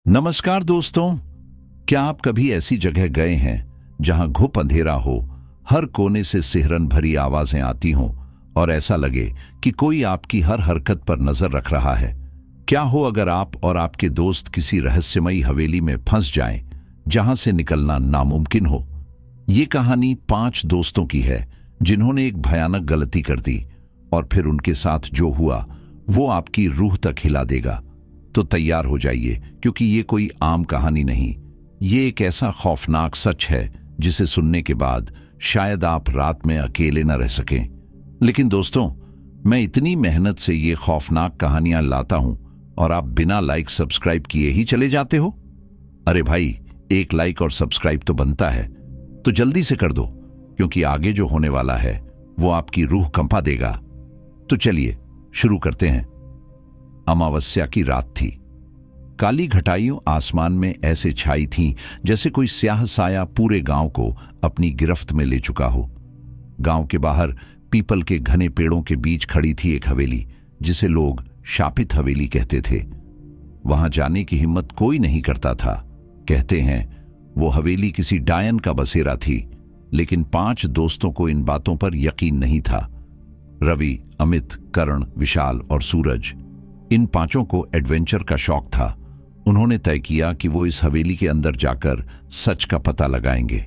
नमस्कार दोस्तों। क्या आप कभी ऐसी जगह गए हैं जहां घुप अंधेरा हो, हर कोने से सिहरन भरी आवाजें आती हों और ऐसा लगे कि कोई आपकी हर हरकत पर नजर रख रहा है? क्या हो अगर आप और आपके दोस्त किसी रहस्यमयी हवेली में फंस जाएं, जहां से निकलना नामुमकिन हो? ये कहानी 5 दोस्तों की है जिन्होंने एक भयानक गलती कर दी और फिर उनके साथ जो हुआ वो आपकी रूह तक हिला देगा। तो तैयार हो जाइए, क्योंकि ये कोई आम कहानी नहीं। ये एक ऐसा खौफनाक सच है जिसे सुनने के बाद शायद आप रात में अकेले न रह सकें। लेकिन दोस्तों, मैं इतनी मेहनत से ये खौफनाक कहानियां लाता हूं और आप बिना लाइक सब्सक्राइब किए ही चले जाते हो। अरे भाई, एक लाइक और सब्सक्राइब तो बनता है, तो जल्दी से कर दो, क्योंकि आगे जो होने वाला है वो आपकी रूह कंपा देगा। तो चलिए शुरू करते हैं। अमावस्या की रात थी। काली घटाइयों आसमान में ऐसे छाई थीं जैसे कोई स्याह साया पूरे गांव को अपनी गिरफ्त में ले चुका हो। गांव के बाहर पीपल के घने पेड़ों के बीच खड़ी थी एक हवेली, जिसे लोग शापित हवेली कहते थे। वहां जाने की हिम्मत कोई नहीं करता था। कहते हैं वो हवेली किसी डायन का बसेरा थी, लेकिन 5 दोस्तों को इन बातों पर यकीन नहीं था। रवि, अमित, करण, विशाल और सूरज, इन 5 को एडवेंचर का शौक था। उन्होंने तय किया कि वो इस हवेली के अंदर जाकर सच का पता लगाएंगे।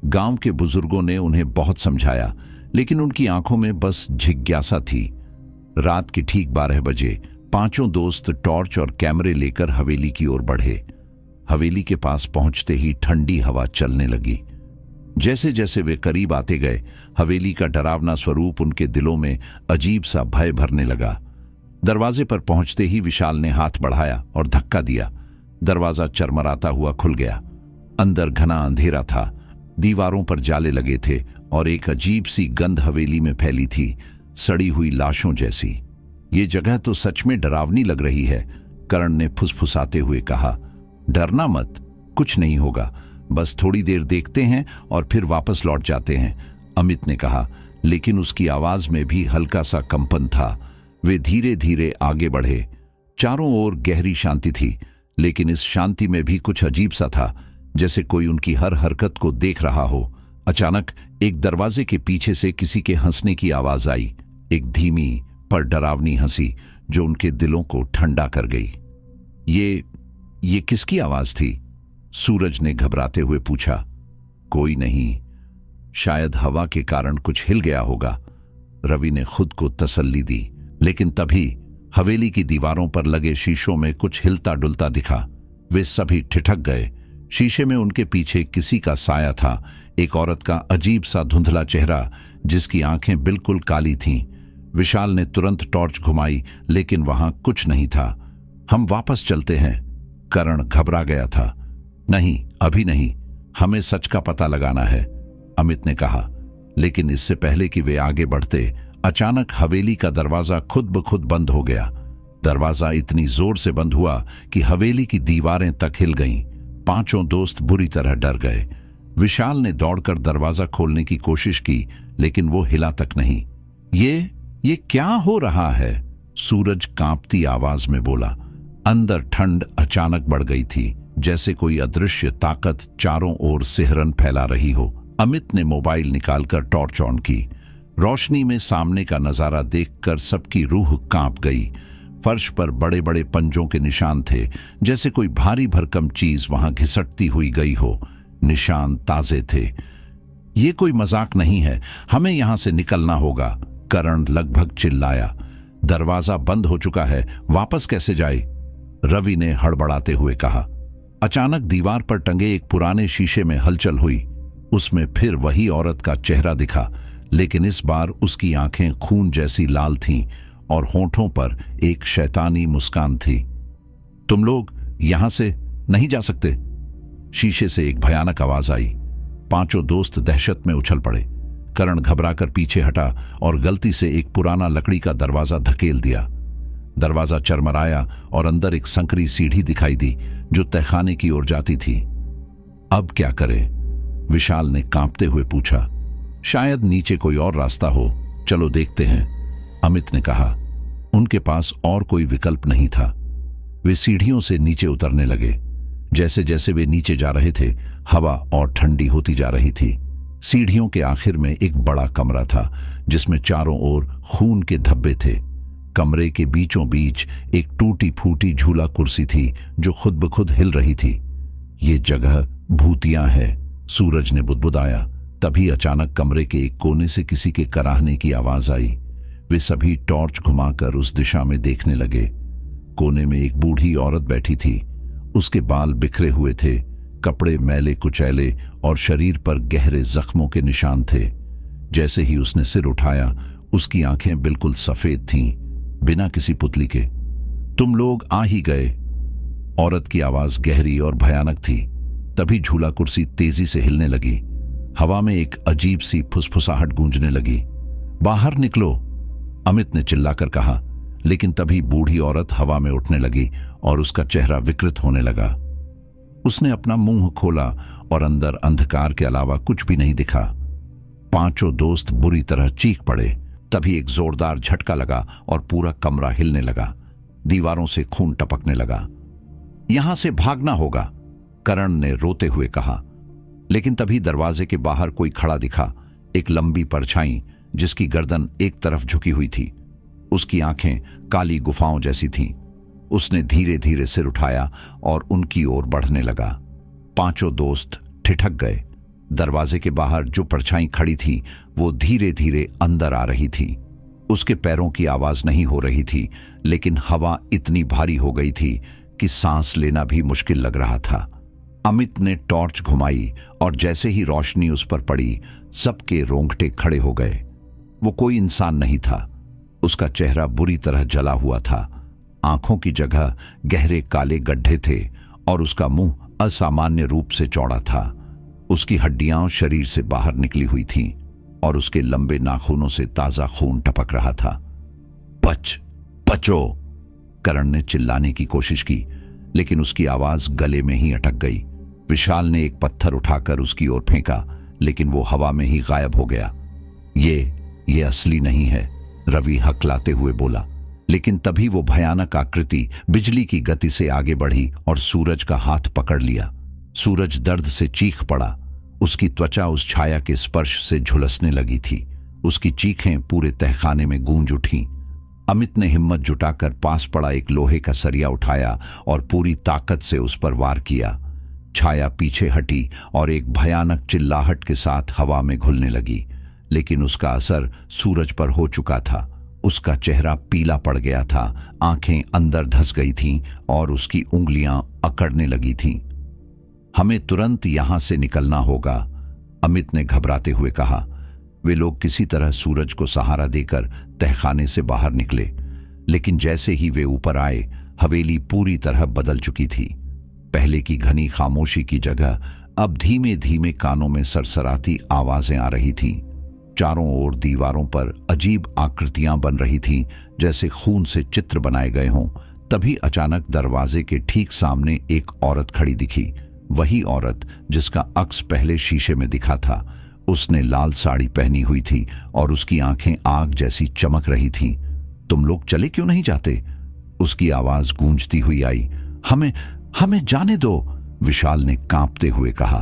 गांव के बुजुर्गों ने उन्हें बहुत समझाया, लेकिन उनकी आंखों में बस जिज्ञासा थी। रात के ठीक 12 बजे 5 दोस्त टॉर्च और कैमरे लेकर हवेली की ओर बढ़े। हवेली के पास पहुंचते ही ठंडी हवा चलने लगी। जैसे जैसे वे करीब आते गए, हवेली का डरावना स्वरूप उनके दिलों में अजीब सा भय भरने लगा। दरवाजे पर पहुंचते ही विशाल ने हाथ बढ़ाया और धक्का दिया। दरवाजा चरमराता हुआ खुल गया। अंदर घना अंधेरा था, दीवारों पर जाले लगे थे और एक अजीब सी गंध हवेली में फैली थी, सड़ी हुई लाशों जैसी। ये जगह तो सच में डरावनी लग रही है, करण ने फुसफुसाते हुए कहा। डरना मत, कुछ नहीं होगा, बस थोड़ी देर देखते हैं और फिर वापस लौट जाते हैं, अमित ने कहा। लेकिन उसकी आवाज में भी हल्का सा कंपन था। वे धीरे धीरे आगे बढ़े। चारों ओर गहरी शांति थी, लेकिन इस शांति में भी कुछ अजीब सा था, जैसे कोई उनकी हर हरकत को देख रहा हो। अचानक एक दरवाजे के पीछे से किसी के हंसने की आवाज आई, एक धीमी पर डरावनी हंसी जो उनके दिलों को ठंडा कर गई। ये किसकी आवाज थी? सूरज ने घबराते हुए पूछा। कोई नहीं, शायद हवा के कारण कुछ हिल गया होगा, रवि ने खुद को तसल्ली दी। लेकिन तभी हवेली की दीवारों पर लगे शीशों में कुछ हिलता डुलता दिखा। वे सभी ठिठक गए। शीशे में उनके पीछे किसी का साया था, एक औरत का अजीब सा धुंधला चेहरा जिसकी आंखें बिल्कुल काली थीं। विशाल ने तुरंत टॉर्च घुमाई, लेकिन वहां कुछ नहीं था। हम वापस चलते हैं, करण घबरा गया था। नहीं, अभी नहीं, हमें सच का पता लगाना है, अमित ने कहा। लेकिन इससे पहले कि वे आगे बढ़ते, अचानक हवेली का दरवाजा खुद ब खुद बंद हो गया। दरवाजा इतनी जोर से बंद हुआ कि हवेली की दीवारें तक हिल गईं। 5 दोस्त बुरी तरह डर गए। विशाल ने दौड़कर दरवाजा खोलने की कोशिश की, लेकिन वो हिला तक नहीं। ये क्या हो रहा है? सूरज कांपती आवाज में बोला। अंदर ठंड अचानक बढ़ गई थी, जैसे कोई अदृश्य ताकत चारों ओर सिहरन फैला रही हो। अमित ने मोबाइल निकालकर टॉर्च ऑन की। रोशनी में सामने का नजारा देखकर सबकी रूह कांप गई। फर्श पर बड़े बड़े पंजों के निशान थे, जैसे कोई भारी भरकम चीज वहां घिसटती हुई गई हो। निशान ताजे थे। ये कोई मजाक नहीं है, हमें यहां से निकलना होगा, करण लगभग चिल्लाया। दरवाजा बंद हो चुका है, वापस कैसे जाए? रवि ने हड़बड़ाते हुए कहा। अचानक दीवार पर टंगे एक पुराने शीशे में हलचल हुई। उसमें फिर वही औरत का चेहरा दिखा, लेकिन इस बार उसकी आंखें खून जैसी लाल थीं और होंठों पर एक शैतानी मुस्कान थी। तुम लोग यहां से नहीं जा सकते, शीशे से एक भयानक आवाज आई। 5 दोस्त दहशत में उछल पड़े। करण घबराकर पीछे हटा और गलती से एक पुराना लकड़ी का दरवाजा धकेल दिया। दरवाजा चरमराया और अंदर एक संकरी सीढ़ी दिखाई दी जो तहखाने की ओर जाती थी। अब क्या करें? विशाल ने कांपते हुए पूछा। शायद नीचे कोई और रास्ता हो, चलो देखते हैं, अमित ने कहा। उनके पास और कोई विकल्प नहीं था। वे सीढ़ियों से नीचे उतरने लगे। जैसे जैसे वे नीचे जा रहे थे, हवा और ठंडी होती जा रही थी। सीढ़ियों के आखिर में एक बड़ा कमरा था जिसमें चारों ओर खून के धब्बे थे। कमरे के बीचों बीच एक टूटी फूटी झूला कुर्सी थी जो खुद ब खुद हिल रही थी। ये जगह भूतिया है, सूरज ने बुदबुदाया। तभी अचानक कमरे के एक कोने से किसी के कराहने की आवाज आई। वे सभी टॉर्च घुमाकर उस दिशा में देखने लगे। कोने में एक बूढ़ी औरत बैठी थी। उसके बाल बिखरे हुए थे, कपड़े मैले कुचैले और शरीर पर गहरे जख्मों के निशान थे। जैसे ही उसने सिर उठाया, उसकी आंखें बिल्कुल सफेद थीं, बिना किसी पुतली के। तुम लोग आ ही गए। औरत की आवाज गहरी और भयानक थी। तभी झूला कुर्सी तेजी से हिलने लगी। हवा में एक अजीब सी फुसफुसाहट गूंजने लगी। बाहर निकलो, अमित ने चिल्लाकर कहा, लेकिन तभी बूढ़ी औरत हवा में उठने लगी और उसका चेहरा विकृत होने लगा। उसने अपना मुंह खोला और अंदर अंधकार के अलावा कुछ भी नहीं दिखा। पांचों दोस्त बुरी तरह चीख पड़े। तभी एक जोरदार झटका लगा और पूरा कमरा हिलने लगा। दीवारों से खून टपकने लगा। यहां से भागना होगा, करण ने रोते हुए कहा। लेकिन तभी दरवाजे के बाहर कोई खड़ा दिखा, एक लंबी परछाई जिसकी गर्दन एक तरफ झुकी हुई थी। उसकी आंखें काली गुफाओं जैसी थीं। उसने धीरे धीरे सिर उठाया और उनकी ओर बढ़ने लगा। पांचों दोस्त ठिठक गए। दरवाजे के बाहर जो परछाई खड़ी थी वो धीरे धीरे अंदर आ रही थी। उसके पैरों की आवाज नहीं हो रही थी, लेकिन हवा इतनी भारी हो गई थी कि सांस लेना भी मुश्किल लग रहा था। अमित ने टॉर्च घुमाई और जैसे ही रोशनी उस पर पड़ी, सबके रोंगटे खड़े हो गए। वो कोई इंसान नहीं था। उसका चेहरा बुरी तरह जला हुआ था। आंखों की जगह गहरे काले गड्ढे थे और उसका मुंह असामान्य रूप से चौड़ा था। उसकी हड्डियां शरीर से बाहर निकली हुई थीं और उसके लंबे नाखूनों से ताजा खून टपक रहा था। बचो! करण ने चिल्लाने की कोशिश की, लेकिन उसकी आवाज गले में ही अटक गई। विशाल ने एक पत्थर उठाकर उसकी ओर फेंका, लेकिन वो हवा में ही गायब हो गया। ये असली नहीं है, रवि हकलाते हुए बोला। लेकिन तभी वो भयानक आकृति बिजली की गति से आगे बढ़ी और सूरज का हाथ पकड़ लिया। सूरज दर्द से चीख पड़ा। उसकी त्वचा उस छाया के स्पर्श से झुलसने लगी थी। उसकी चीखें पूरे तहखाने में गूंज उठीं। अमित ने हिम्मत जुटाकर पास पड़ा एक लोहे का सरिया उठाया और पूरी ताकत से उस पर वार किया। छाया पीछे हटी और एक भयानक चिल्लाहट के साथ हवा में घुलने लगी, लेकिन उसका असर सूरज पर हो चुका था। उसका चेहरा पीला पड़ गया था, आंखें अंदर धंस गई थीं और उसकी उंगलियां अकड़ने लगी थीं। हमें तुरंत यहां से निकलना होगा, अमित ने घबराते हुए कहा। वे लोग किसी तरह सूरज को सहारा देकर तहखाने से बाहर निकले, लेकिन जैसे ही वे ऊपर आए, हवेली पूरी तरह बदल चुकी थी। पहले की घनी खामोशी की जगह अब धीमे धीमे कानों में सरसराती आवाजें आ रही थीं। चारों ओर दीवारों पर अजीब आकृतियां बन रही थीं, जैसे खून से चित्र बनाए गए हों। तभी अचानक दरवाजे के ठीक सामने एक औरत खड़ी दिखी। वही औरत जिसका अक्स पहले शीशे में दिखा था। उसने लाल साड़ी पहनी हुई थी और उसकी आंखें आग जैसी चमक रही थीं। तुम लोग चले क्यों नहीं जाते? उसकी आवाज गूंजती हुई आई। हमें जाने दो, विशाल ने कांपते हुए कहा।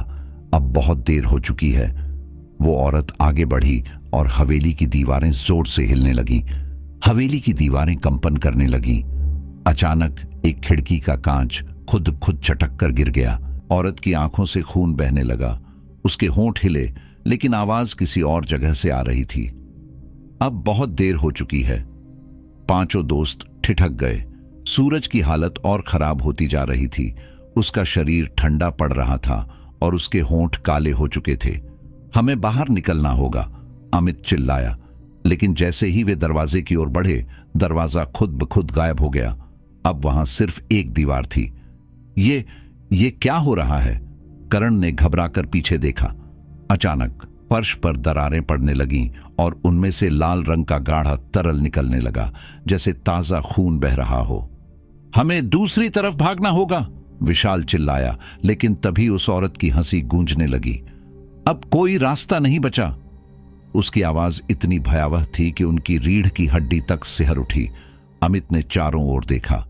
अब बहुत देर हो चुकी है। वो औरत आगे बढ़ी और हवेली की दीवारें जोर से हिलने लगीं। हवेली की दीवारें कंपन करने लगीं। अचानक एक खिड़की का कांच खुद चटक कर गिर गया। औरत की आंखों से खून बहने लगा। उसके होंठ हिले, लेकिन आवाज किसी और जगह से आ रही थी। अब बहुत देर हो चुकी है। पांचों दोस्त ठिठक गए। सूरज की हालत और खराब होती जा रही थी। उसका शरीर ठंडा पड़ रहा था और उसके होंठ काले हो चुके थे। हमें बाहर निकलना होगा, अमित चिल्लाया। लेकिन जैसे ही वे दरवाजे की ओर बढ़े, दरवाजा खुद ब खुद गायब हो गया। अब वहां सिर्फ एक दीवार थी। ये क्या हो रहा है? करण ने घबराकर पीछे देखा। अचानक फर्श पर दरारें पड़ने लगीं और उनमें से लाल रंग का गाढ़ा तरल निकलने लगा, जैसे ताजा खून बह रहा हो। हमें दूसरी तरफ भागना होगा, विशाल चिल्लाया। लेकिन तभी उस औरत की हंसी गूंजने लगी। अब कोई रास्ता नहीं बचा। उसकी आवाज इतनी भयावह थी कि उनकी रीढ़ की हड्डी तक सिहर उठी। अमित ने चारों ओर देखा।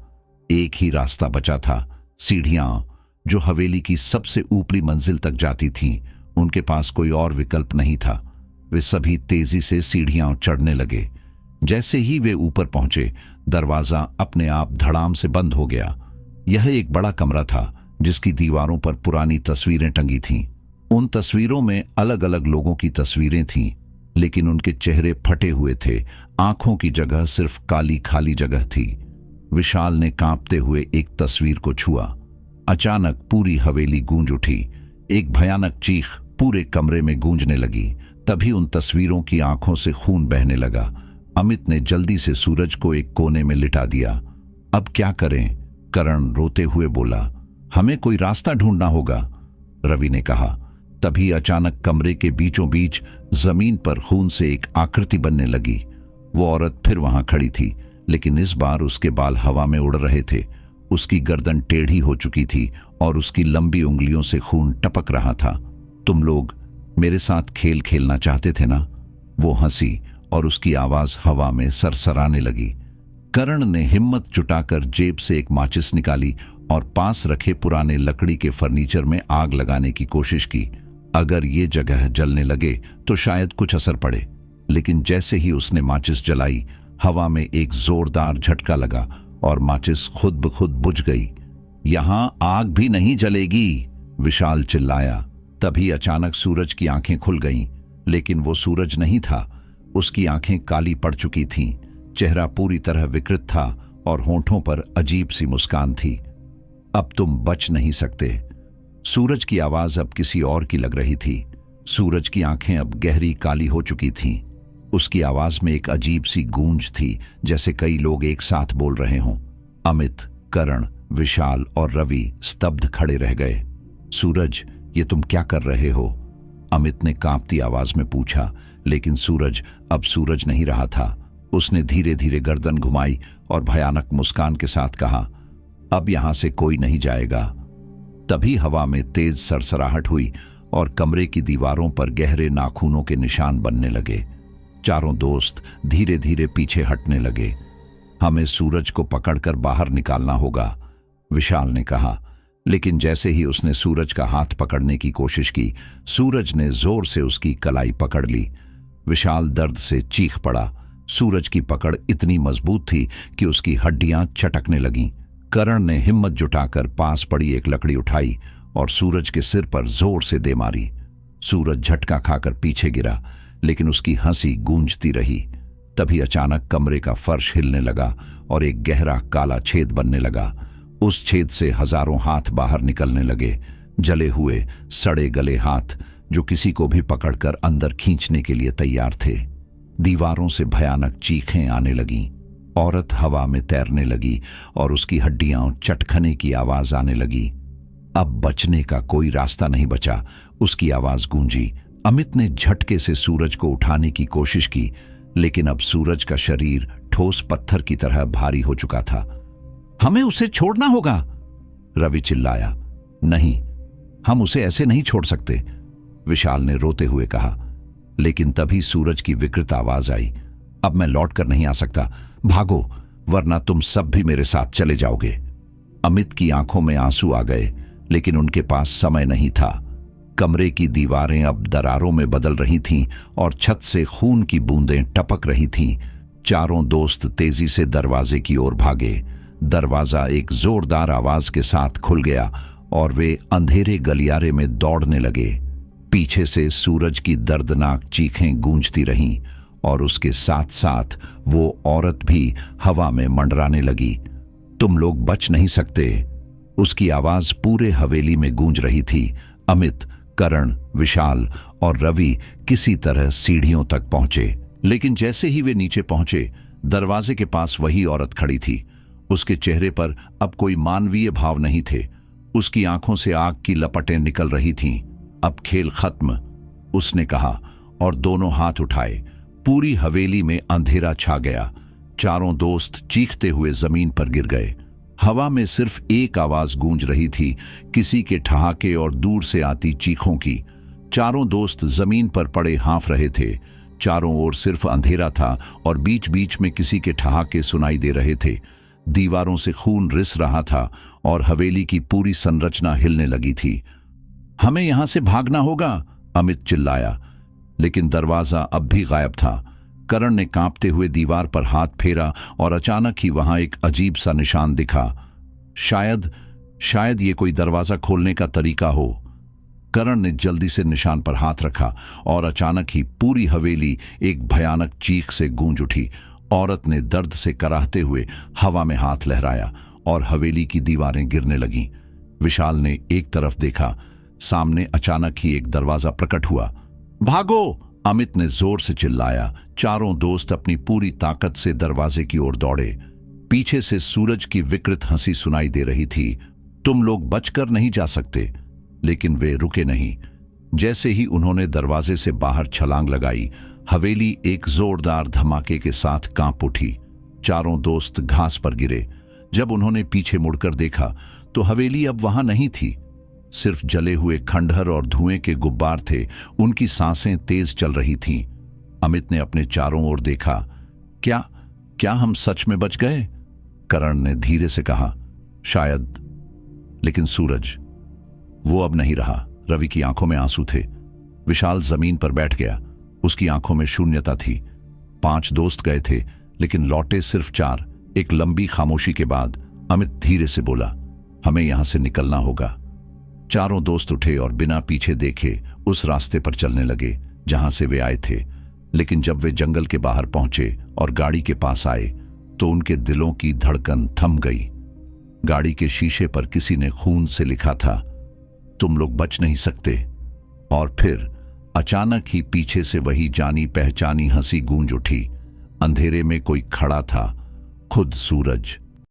एक ही रास्ता बचा था, सीढ़ियां जो हवेली की सबसे ऊपरी मंजिल तक जाती थीं। उनके पास कोई और विकल्प नहीं था। वे सभी तेजी से सीढ़ियां चढ़ने लगे। जैसे ही वे ऊपर पहुंचे, दरवाजा अपने आप धड़ाम से बंद हो गया। यह एक बड़ा कमरा था जिसकी दीवारों पर पुरानी तस्वीरें टंगी थीं। उन तस्वीरों में अलग अलग लोगों की तस्वीरें थीं, लेकिन उनके चेहरे फटे हुए थे। आंखों की जगह सिर्फ काली खाली जगह थी। विशाल ने कांपते हुए एक तस्वीर को छुआ। अचानक पूरी हवेली गूंज उठी। एक भयानक चीख पूरे कमरे में गूंजने लगी। तभी उन तस्वीरों की आंखों से खून बहने लगा। अमित ने जल्दी से सूरज को एक कोने में लिटा दिया। अब क्या करें? करण रोते हुए बोला। हमें कोई रास्ता ढूंढना होगा, रवि ने कहा। तभी अचानक कमरे के बीचों बीच जमीन पर खून से एक आकृति बनने लगी। वो औरत फिर वहां खड़ी थी, लेकिन इस बार उसके बाल हवा में उड़ रहे थे। उसकी गर्दन टेढ़ी हो चुकी थी और उसकी लंबी उंगलियों से खून टपक रहा था। तुम लोग मेरे साथ खेल खेलना चाहते थे ना? वो हंसी और उसकी आवाज हवा में सरसराने लगी। करण ने हिम्मत जुटाकर जेब से एक माचिस निकाली और पास रखे पुराने लकड़ी के फर्नीचर में आग लगाने की कोशिश की। अगर ये जगह जलने लगे तो शायद कुछ असर पड़े। लेकिन जैसे ही उसने माचिस जलाई, हवा में एक जोरदार झटका लगा और माचिस खुद ब खुद बुझ गई। यहां आग भी नहीं जलेगी, विशाल चिल्लाया। तभी अचानक सूरज की आंखें खुल गईं, लेकिन वो सूरज नहीं था। उसकी आंखें काली पड़ चुकी थीं, चेहरा पूरी तरह विकृत था और होंठों पर अजीब सी मुस्कान थी। अब तुम बच नहीं सकते। सूरज की आवाज अब किसी और की लग रही थी। सूरज की आंखें अब गहरी काली हो चुकी थीं। उसकी आवाज में एक अजीब सी गूंज थी, जैसे कई लोग एक साथ बोल रहे हों। अमित, करण, विशाल और रवि स्तब्ध खड़े रह गए। सूरज, ये तुम क्या कर रहे हो? अमित ने कांपती आवाज में पूछा, लेकिन सूरज अब सूरज नहीं रहा था। उसने धीरे धीरे गर्दन घुमाई और भयानक मुस्कान के साथ कहा, अब यहां से कोई नहीं जाएगा। तभी हवा में तेज सरसराहट हुई और कमरे की दीवारों पर गहरे नाखूनों के निशान बनने लगे। चारों दोस्त धीरे धीरे पीछे हटने लगे। हमें सूरज को पकड़कर बाहर निकालना होगा, विशाल ने कहा। लेकिन जैसे ही उसने सूरज का हाथ पकड़ने की कोशिश की, सूरज ने जोर से उसकी कलाई पकड़ ली। विशाल दर्द से चीख पड़ा। सूरज की पकड़ इतनी मजबूत थी कि उसकी हड्डियां चटकने लगीं। करण ने हिम्मत जुटाकर पास पड़ी एक लकड़ी उठाई और सूरज के सिर पर जोर से दे मारी। सूरज झटका खाकर पीछे गिरा, लेकिन उसकी हंसी गूंजती रही। तभी अचानक कमरे का फर्श हिलने लगा और एक गहरा काला छेद बनने लगा। उस छेद से हजारों हाथ बाहर निकलने लगे, जले हुए सड़े गले हाथ जो किसी को भी पकड़कर अंदर खींचने के लिए तैयार थे। दीवारों से भयानक चीखें आने लगीं। औरत हवा में तैरने लगी और उसकी हड्डियां चटखने की आवाज आने लगी। अब बचने का कोई रास्ता नहीं बचा, उसकी आवाज गूंजी। अमित ने झटके से सूरज को उठाने की कोशिश की, लेकिन अब सूरज का शरीर ठोस पत्थर की तरह भारी हो चुका था। हमें उसे छोड़ना होगा, रवि चिल्लाया। नहीं, हम उसे ऐसे नहीं छोड़ सकते, विशाल ने रोते हुए कहा। लेकिन तभी सूरज की विकृत आवाज आई। अब मैं लौट कर नहीं आ सकता, भागो, वरना तुम सब भी मेरे साथ चले जाओगे। अमित की आंखों में आंसू आ गए, लेकिन उनके पास समय नहीं था। कमरे की दीवारें अब दरारों में बदल रही थीं और छत से खून की बूंदें टपक रही थीं। चारों दोस्त तेजी से दरवाजे की ओर भागे। दरवाजा एक जोरदार आवाज के साथ खुल गया और वे अंधेरे गलियारे में दौड़ने लगे। पीछे से सूरज की दर्दनाक चीखें गूंजती रहीं और उसके साथ साथ वो औरत भी हवा में मंडराने लगी। तुम लोग बच नहीं सकते, उसकी आवाज पूरे हवेली में गूंज रही थी। अमित, करण, विशाल और रवि किसी तरह सीढ़ियों तक पहुंचे, लेकिन जैसे ही वे नीचे पहुंचे, दरवाजे के पास वही औरत खड़ी थी। उसके चेहरे पर अब कोई मानवीय भाव नहीं थे। उसकी आंखों से आग की लपटें निकल रही थीं। अब खेल खत्म, उसने कहा और दोनों हाथ उठाए। पूरी हवेली में अंधेरा छा गया। चारों दोस्त चीखते हुए जमीन पर गिर गए। हवा में सिर्फ एक आवाज गूंज रही थी, किसी के ठहाके और दूर से आती चीखों की। चारों दोस्त जमीन पर पड़े हाँफ रहे थे। चारों ओर सिर्फ अंधेरा था और बीच बीच में किसी के ठहाके सुनाई दे रहे थे। दीवारों से खून रिस रहा था और हवेली की पूरी संरचना हिलने लगी थी। हमें यहां से भागना होगा, अमित चिल्लाया, लेकिन दरवाजा अब भी गायब था। करण ने कांपते हुए दीवार पर हाथ फेरा और अचानक ही वहां एक अजीब सा निशान दिखा। शायद ये कोई दरवाजा खोलने का तरीका हो। करण ने जल्दी से निशान पर हाथ रखा और अचानक ही पूरी हवेली एक भयानक चीख से गूंज उठी। औरत ने दर्द से कराहते हुए हवा में हाथ लहराया और हवेली की दीवारें गिरने लगीं। विशाल ने एक तरफ देखा, सामने अचानक ही एक दरवाजा प्रकट हुआ। भागो, अमित ने जोर से चिल्लाया। चारों दोस्त अपनी पूरी ताकत से दरवाजे की ओर दौड़े। पीछे से सूरज की विकृत हंसी सुनाई दे रही थी। तुम लोग बचकर नहीं जा सकते। लेकिन वे रुके नहीं। जैसे ही उन्होंने दरवाजे से बाहर छलांग लगाई, हवेली एक जोरदार धमाके के साथ कांप उठी। चारों दोस्त घास पर गिरे। जब उन्होंने पीछे मुड़कर देखा तो हवेली अब वहां नहीं थी। सिर्फ जले हुए खंडहर और धुएं के गुब्बार थे। उनकी सांसें तेज चल रही थीं। अमित ने अपने चारों ओर देखा। क्या हम सच में बच गए? करण ने धीरे से कहा। शायद, लेकिन सूरज, वो अब नहीं रहा। रवि की आंखों में आंसू थे। विशाल जमीन पर बैठ गया। उसकी आंखों में शून्यता थी। 5 दोस्त गए थे, लेकिन लौटे सिर्फ 4। एक लंबी खामोशी के बाद अमित धीरे से बोला, हमें यहां से निकलना होगा। चारों दोस्त उठे और बिना पीछे देखे उस रास्ते पर चलने लगे जहां से वे आए थे। लेकिन जब वे जंगल के बाहर पहुंचे और गाड़ी के पास आए तो उनके दिलों की धड़कन थम गई। गाड़ी के शीशे पर किसी ने खून से लिखा था, तुम लोग बच नहीं सकते। और फिर अचानक ही पीछे से वही जानी पहचानी हंसी गूंज उठी। अंधेरे में कोई खड़ा था, खुद सूरज।